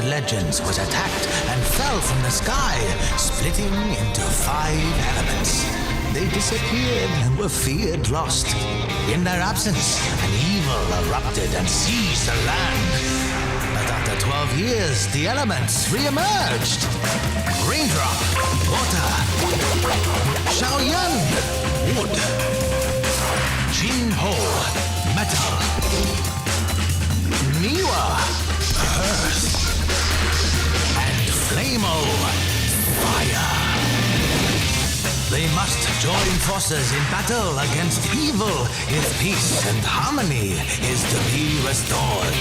legends was attacked and fell from the sky, splitting into 5 elements. They disappeared and were feared lost. In their absence, an evil erupted and seized the land. But after 12 years, the elements re-emerged. Raindrop, water. Xiaoyan, wood. Jinho, metal. Miwa, earth. And Flamo, fire. They must join forces in battle against evil if peace and harmony is to be restored.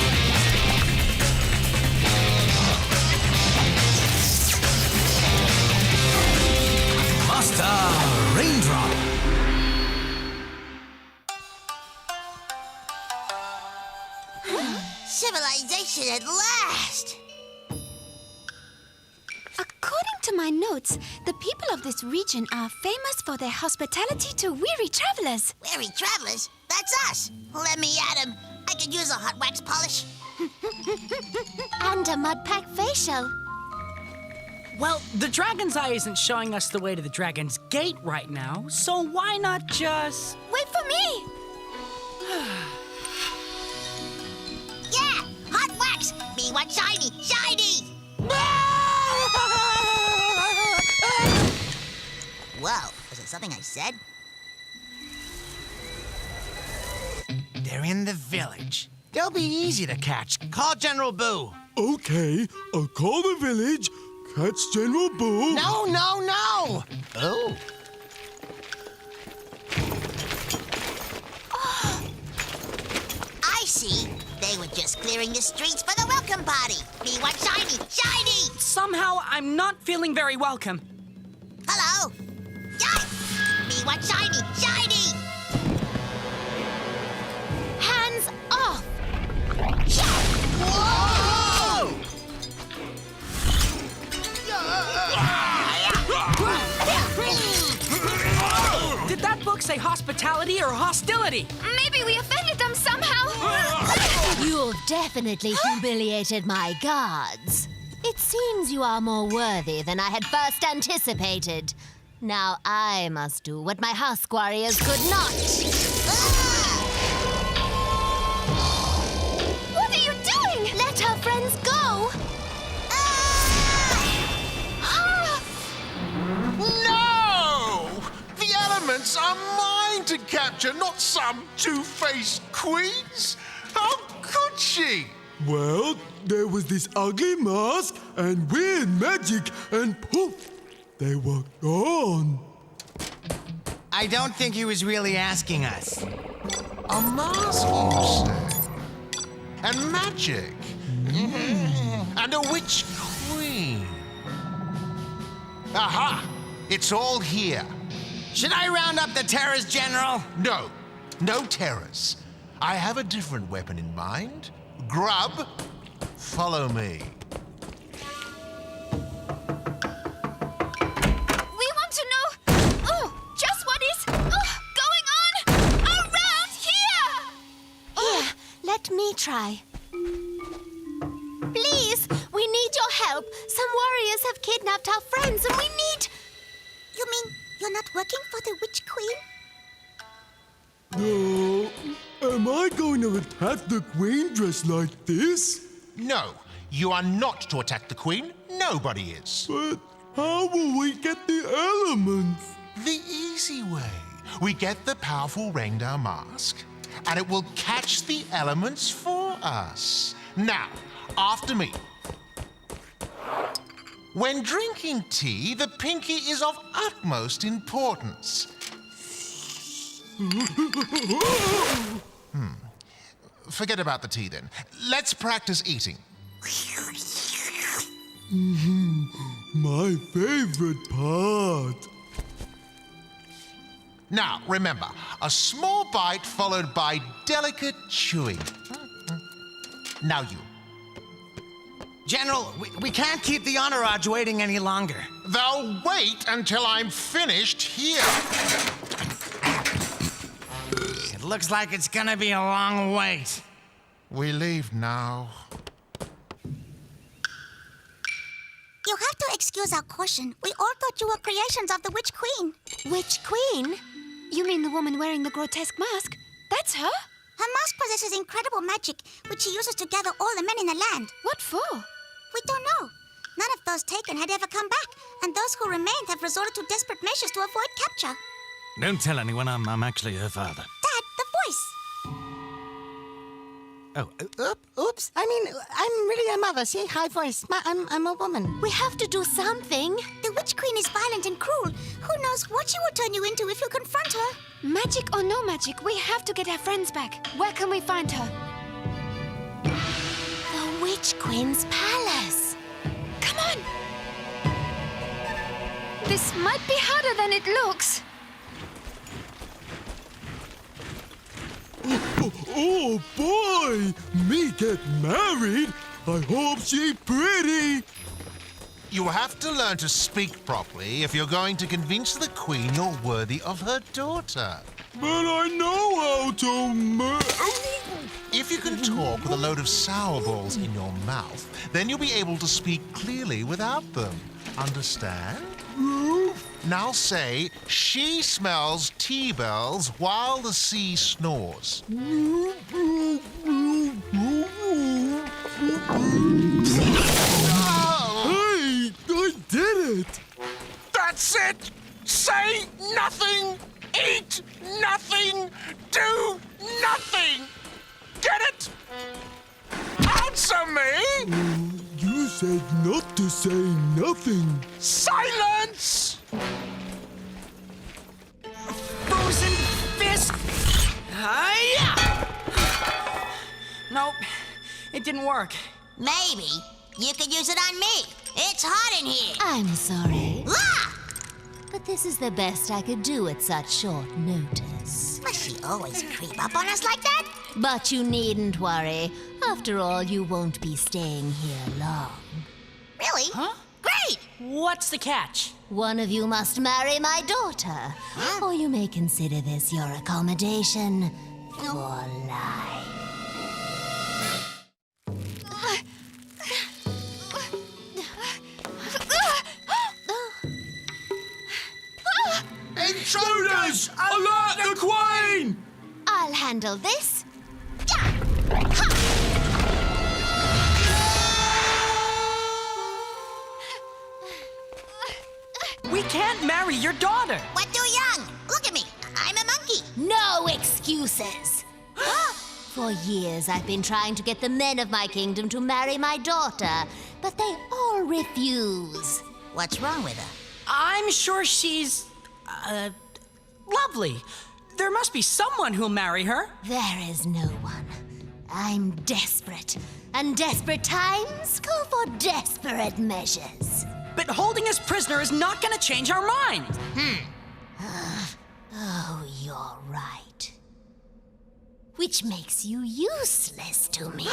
Master Raindrop. Civilization at last! According to my notes, the people of this region are famous for their hospitality to weary travelers. Weary travelers? That's us! Let me at 'em. I could use a hot wax polish. And a mud pack facial. Well, the Dragon's Eye isn't showing us the way to the Dragon's Gate right now, so why not just... Wait for me! Yeah! Hot wax! Me want shiny! Shiny! Whoa, was it something I said? They're in the village. They'll be easy to catch. Call General Boo. Okay, I'll call the village, catch General Boo. No! Oh. I see. They were just clearing the streets for the welcome party. Me want shiny! Shiny! Somehow, I'm not feeling very welcome. Hello? Yikes! Me want shiny! Shiny! Hands off! Whoa! Did that book say hospitality or hostility? Maybe we offended them somehow. You've definitely humiliated my gods. It seems you are more worthy than I had first anticipated. Now I must do what my husk warriors could not. What are you doing? Let our friends go. No! The elements are mine to capture, not some two-faced queen's. How could she? Well, there was this ugly mask and weird magic, and poof, they were gone. I don't think he was really asking us. A mask, you say? And magic? And a witch queen? Aha! It's all here. Should I round up the terrors, General? No terrors. I have a different weapon in mind. Grub, follow me. We want to know just what is going on around here. Here, let me try. Please, we need your help. Some warriors have kidnapped our friends and we need... You mean you're not working for the witch queen? No, am I going to attack the queen dressed like this? No, you are not to attack the queen. Nobody is. But how will we get the elements? The easy way. We get the powerful reindeer mask, and it will catch the elements for us. Now, after me. When drinking tea, the pinky is of utmost importance. Forget about the tea then. Let's practice eating. My favorite part. Now, remember, a small bite followed by delicate chewing. Now you. General, we can't keep the entourage waiting any longer. They'll wait until I'm finished here. It looks like it's gonna be a long wait. We leave now. You have to excuse our caution. We all thought you were creations of the Witch Queen. Which queen? You mean the woman wearing the grotesque mask? That's her? Her mask possesses incredible magic, which she uses to gather all the men in the land. What for? We don't know. None of those taken had ever come back, and those who remained have resorted to desperate measures to avoid capture. Don't tell anyone I'm actually her father. Dad, the voice. Oh, Oops. I mean, I'm really a mother. See, high voice. I'm a woman. We have to do something. The Witch Queen is violent and cruel. Who knows what she will turn you into if you confront her? Magic or no magic, we have to get our friends back. Where can we find her? The Witch Queen's palace. Come on! This might be harder than it looks. Oh boy! Me get married? I hope she pretty. You have to learn to speak properly if you're going to convince the Queen you're worthy of her daughter. But I know how to If you can talk with a load of sour balls in your mouth, then you'll be able to speak clearly without them. Understand? Now say, she smells tea bells while the sea snores. Hey, I did it! That's it! Say nothing! Eat nothing! Do nothing! Get it? Answer me! You said not to say nothing. Silence! Frozen fist! Hiya! Nope, it didn't work. Maybe. You could use it on me. It's hot in here. I'm sorry, Ah! but this is the best I could do at such short notice. Must she always creep up on us like that? But you needn't worry. After all, you won't be staying here long. Really? Huh? Great! What's the catch? One of you must marry my daughter, or you may consider this your accommodation for life. Intruders! Alert the Queen! I'll handle this. We can't marry your daughter. We're too young. Look at me. I'm a monkey. No excuses. For years, I've been trying to get the men of my kingdom to marry my daughter, but they all refuse. What's wrong with her? I'm sure she's, lovely. There must be someone who'll marry her. There is no one. I'm desperate, and desperate times call for desperate measures. But holding us prisoner is not gonna change our mind. Oh, you're right. Which makes you useless to me.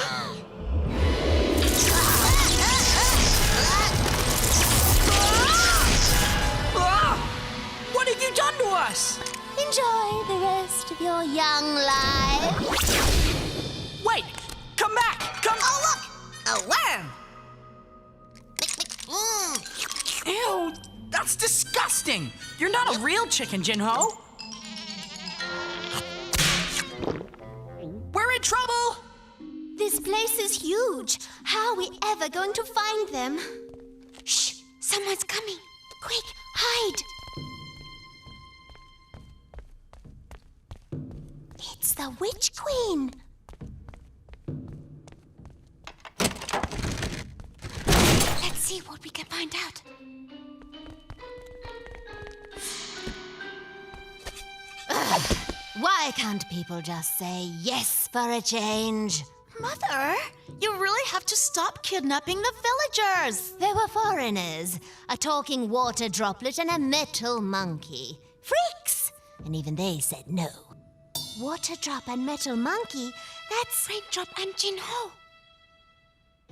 Ah! What have you done to us? Enjoy the rest of your young life. Wait, come back. Come. Oh, look! A worm! Mm. Ew, that's disgusting. You're not a real chicken, Jinho. We're in trouble. This place is huge. How are we ever going to find them? Shh! Someone's coming. Quick, hide! It's the Witch Queen. Let's see what we can find out. Why can't people just say yes for a change? Mother, you really have to stop kidnapping the villagers. They were foreigners, a talking water droplet and a metal monkey. Freaks! And even they said no. Water drop and metal monkey, that's... Raindrop and Jinho.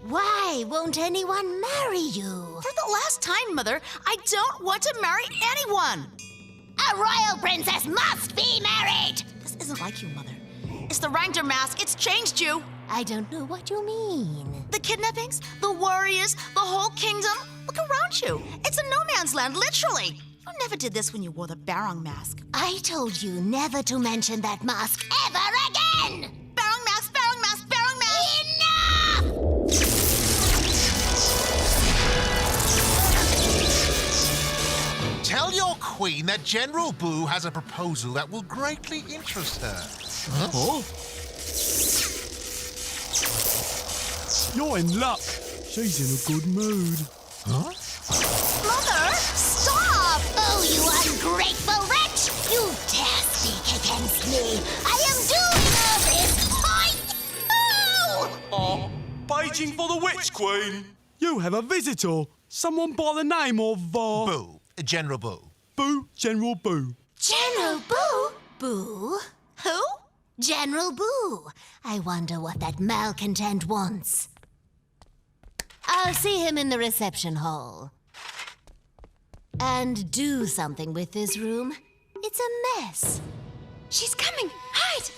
Why won't anyone marry you? For the last time, Mother, I don't want to marry anyone. A royal princess must be married! This isn't like you, Mother. It's the Raindrop mask. It's changed you. I don't know what you mean. The kidnappings, the warriors, the whole kingdom. Look around. you? It's a no man's land, literally. You never did this when you wore the Barong mask. I told you never to mention that mask ever again! Barong mask, Barong mask, Barong mask! Enough! Tell your queen that General Boo has a proposal that will greatly interest her. Huh? Oh? You're in luck. She's in a good mood. Huh? Mother, stop! Oh, you ungrateful wretch! You dare speak against me! I am doing all this! Oh! Paging for the Witch Queen. You have a visitor. Someone by the name of, Boo. General Boo. Boo, General Boo. General Boo? Boo? Who? General Boo. I wonder what that malcontent wants. I'll see him in the reception hall. And do something with this room. It's a mess. She's coming! Hide!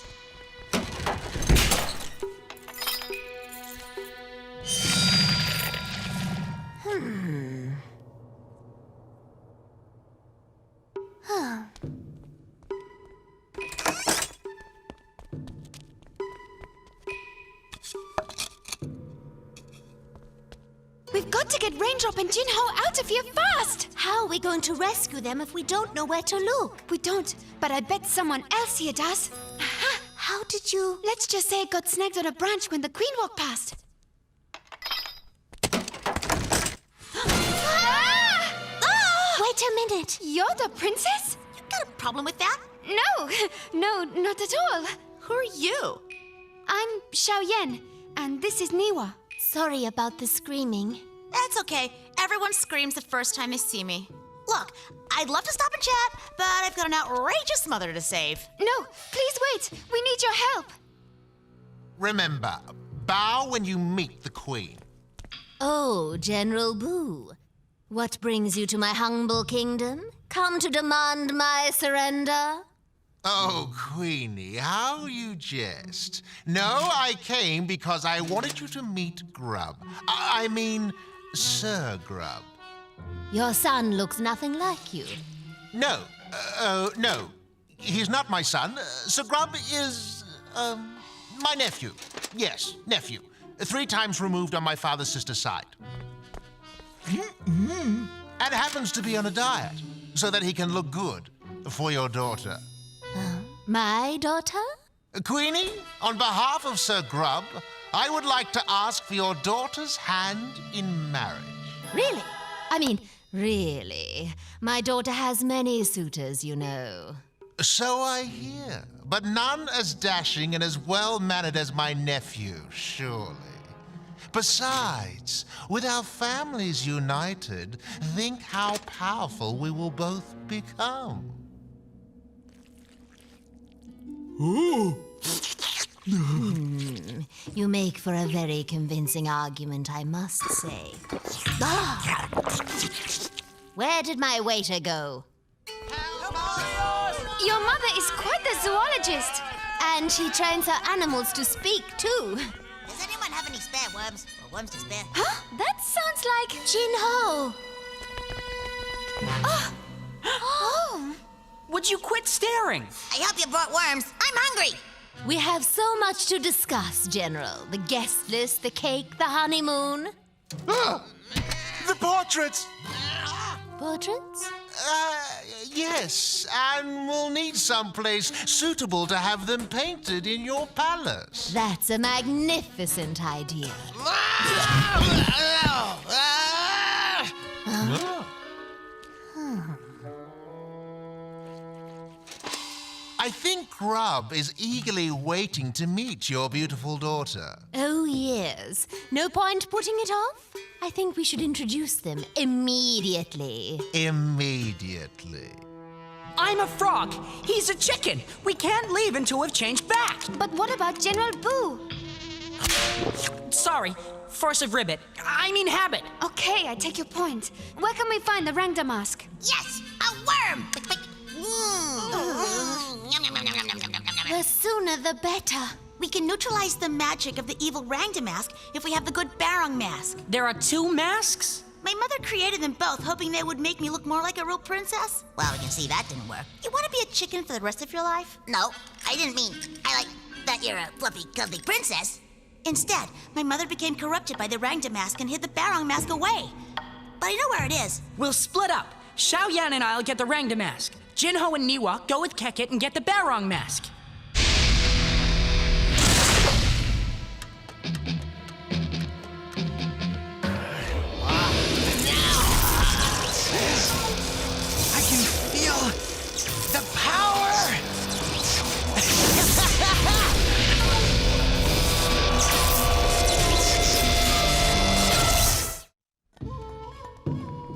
We've got to get Raindrop and Jinho out of here fast! How are we going to rescue them if we don't know where to look? We don't, but I bet someone else here does. Aha! How did you... Let's just say it got snagged on a branch when the queen walked past. Wait a minute. You're the princess? You got a problem with that? No, no, not at all. Who are you? I'm Xiao Yan, and this is Niwa. Sorry about the screaming. That's okay. Everyone screams the first time they see me. Look, I'd love to stop and chat, but I've got an outrageous mother to save. No, please wait. We need your help. Remember, bow when you meet the queen. Oh, General Boo. What brings you to my humble kingdom? Come to demand my surrender? Oh, Queenie, how you jest. No, I came because I wanted you to meet Grub. I mean, Sir Grub. Your son looks nothing like you. No, no. He's not my son. Sir Grub is, my nephew. Yes, nephew. 3 times removed on my father's sister's side. And happens to be on a diet, so that he can look good for your daughter. My daughter? Queenie, on behalf of Sir Grub, I would like to ask for your daughter's hand in marriage. Really? I mean, really. My daughter has many suitors, you know. So I hear, but none as dashing and as well-mannered as my nephew, surely. Besides, with our families united, think how powerful we will both become. Oh, You make for a very convincing argument, I must say. Ah! Where did my waiter go? Your mother is quite the zoologist. And she trains her animals to speak, too. Does anyone have any spare worms? Or worms to spare? Huh? That sounds like... Jinho! Oh! Would you quit staring? I hope you brought worms. I'm hungry. We have so much to discuss, General. The guest list, the cake, the honeymoon. The portraits! Portraits? Yes, and we'll need someplace suitable to have them painted in your palace. That's a magnificent idea. I think Grub is eagerly waiting to meet your beautiful daughter. Oh, yes. No point putting it off? I think we should introduce them immediately. Immediately. I'm a frog. He's a chicken. We can't leave until we've changed back. But what about General Boo? Sorry. Force of ribbit. I mean habit. Okay, I take your point. Where can we find the Raindrop mask? Yes, a worm. Quick, quick. Yum, yum, yum, yum, yum, yum, yum, yum, yum. The sooner the better. We can neutralize the magic of the evil Rangda mask if we have the good Barong mask. There are 2 masks? My mother created them both, hoping they would make me look more like a real princess. Well, we can see that didn't work. You want to be a chicken for the rest of your life? No, I didn't mean I like that you're a fluffy, cuddly princess. Instead, my mother became corrupted by the Raindrop mask and hid the Barong mask away. But I know where it is. We'll split up. Xiao Yan and I'll get the Rangda mask. Jinho and Niwa go with Keket and get the Barong mask. I can feel the power!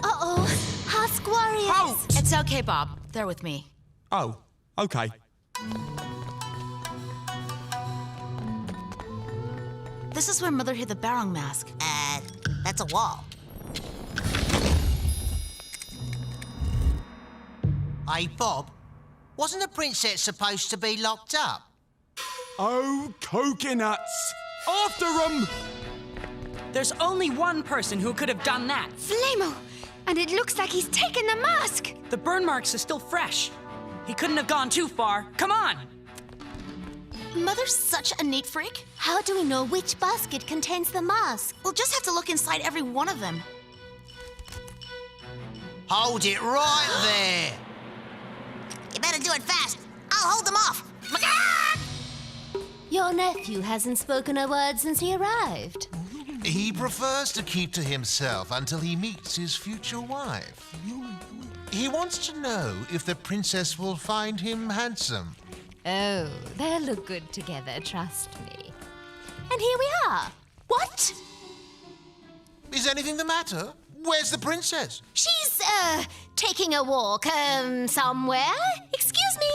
Uh-oh, Husk Warriors. Halt! It's okay, Bob. They're with me. Oh, okay. This is where Mother hid the Barong mask. That's a wall. Hey, Bob, wasn't the princess supposed to be locked up? Oh, coconuts! After 'em! There's only one person who could have done that. Flamo! And it looks like he's taken the mask. The burn marks are still fresh. He couldn't have gone too far. Come on! Mother's such a neat freak. How do we know which basket contains the mask? We'll just have to look inside every one of them. Hold it right there. You better do it fast. I'll hold them off. Your nephew hasn't spoken a word since he arrived. He prefers to keep to himself until he meets his future wife. He wants to know if the princess will find him handsome. Oh, they'll look good together, trust me. And here we are. What? Is anything the matter? Where's the princess? She's, taking a walk, somewhere. Excuse me?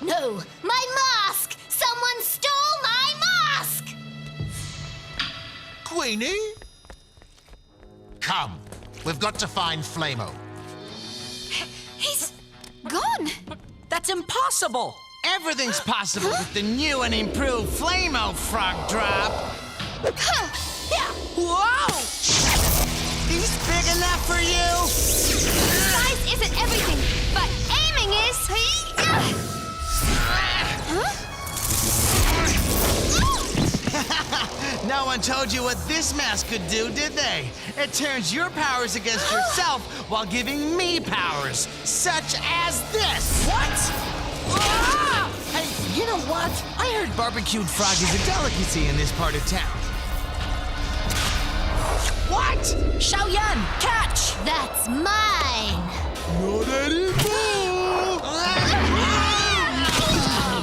No, my mask! Someone stole my mask! Queenie? Come, we've got to find Flamo. He's gone. That's impossible! Everything's possible with the new and improved Flamo Frog Drop. Whoa! He's big enough for you? Size isn't everything, but aiming is. No one told you what this mask could do, did they? It turns your powers against yourself while giving me powers, such as this. What? Ah! Hey, you know what? I heard barbecued frog is a delicacy in this part of town. What? Xiao Yan, catch! That's mine! Not anymore!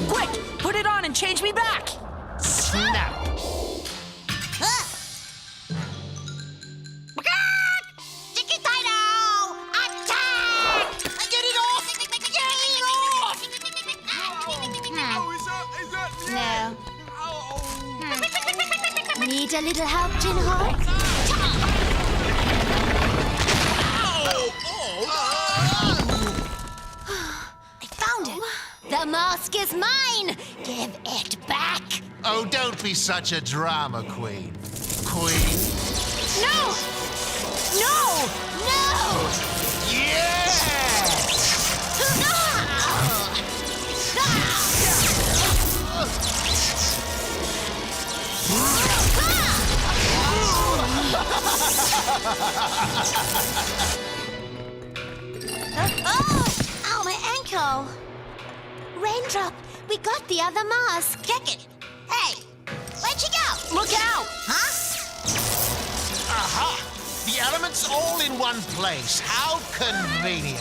Quick, put it on and change me back! Snap. Chiquitino! Attack! Get it off! Get it off! Oh, is that the No. Need a little help, Jinho? I found it. The mask is mine! Give it back! Oh, don't be such a drama queen. Queen? No! No! No! Yeah! Oh, my ankle. Raindrop, we got the other mask. Check it. Hey, where'd she go? Look out! Huh? Aha! The elements all in one place. How convenient.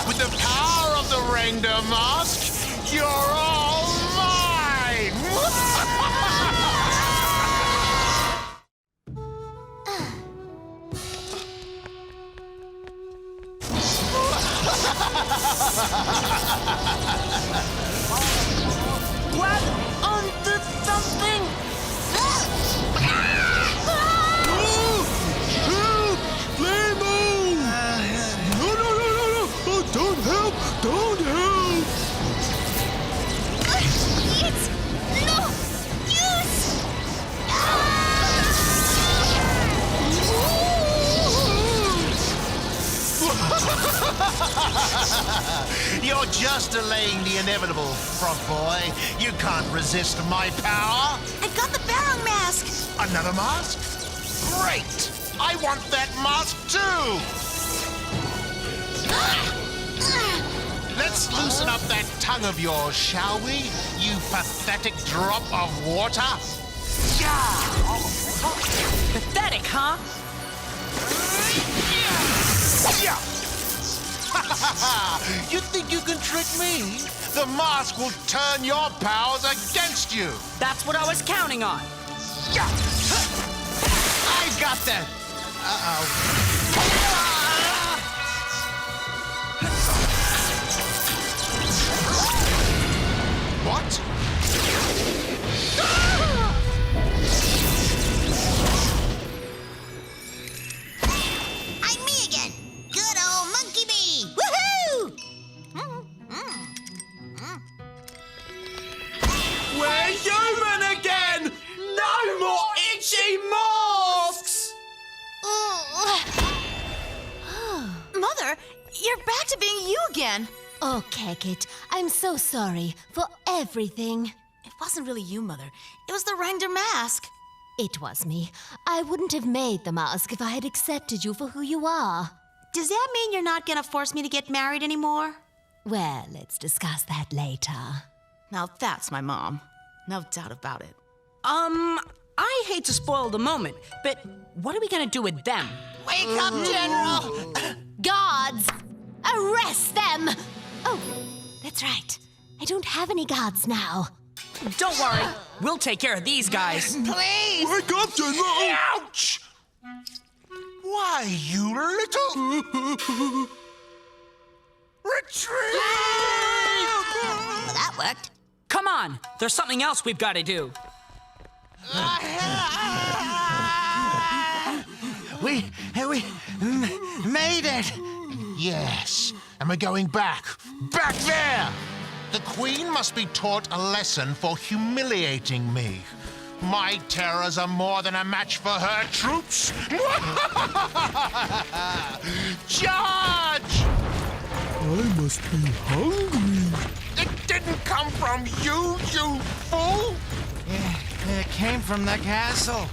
With the power of the Raindrop mask, you're all mine! Grab onto something! Flame You're just delaying the inevitable, Frog Boy. You can't resist my power. I've got the barrel mask. Another mask? Great! I want that mask too! Let's loosen up that tongue of yours, shall we? You pathetic drop of water. Pathetic, huh? You think you can trick me? The mask will turn your powers against you. That's what I was counting on. I got that. What? I'm me again. Good old Monkey Bee. Woohoo! We're human again! No more itchy masks! Mother, you're back to being you again. Oh, Kekit, I'm so sorry for everything. It wasn't really you, Mother. It was the Raindrop mask. It was me. I wouldn't have made the mask if I had accepted you for who you are. Does that mean you're not gonna force me to get married anymore? Well, let's discuss that later. Now that's my mom. No doubt about it. I hate to spoil the moment, but what are we gonna do with them? Wake up, General! Guards! Arrest them! Oh, that's right. I don't have any guards now. Don't worry, we'll take care of these guys. Please! Wake up, General! Ouch! Why, you little... Retreat! Well, that worked. Come on, there's something else we've got to do. We made it! Yes, and we're going back. Back there! The Queen must be taught a lesson for humiliating me. My terrors are more than a match for her troops. Charge! I must be hungry. It didn't come from you, you fool! It came from the castle.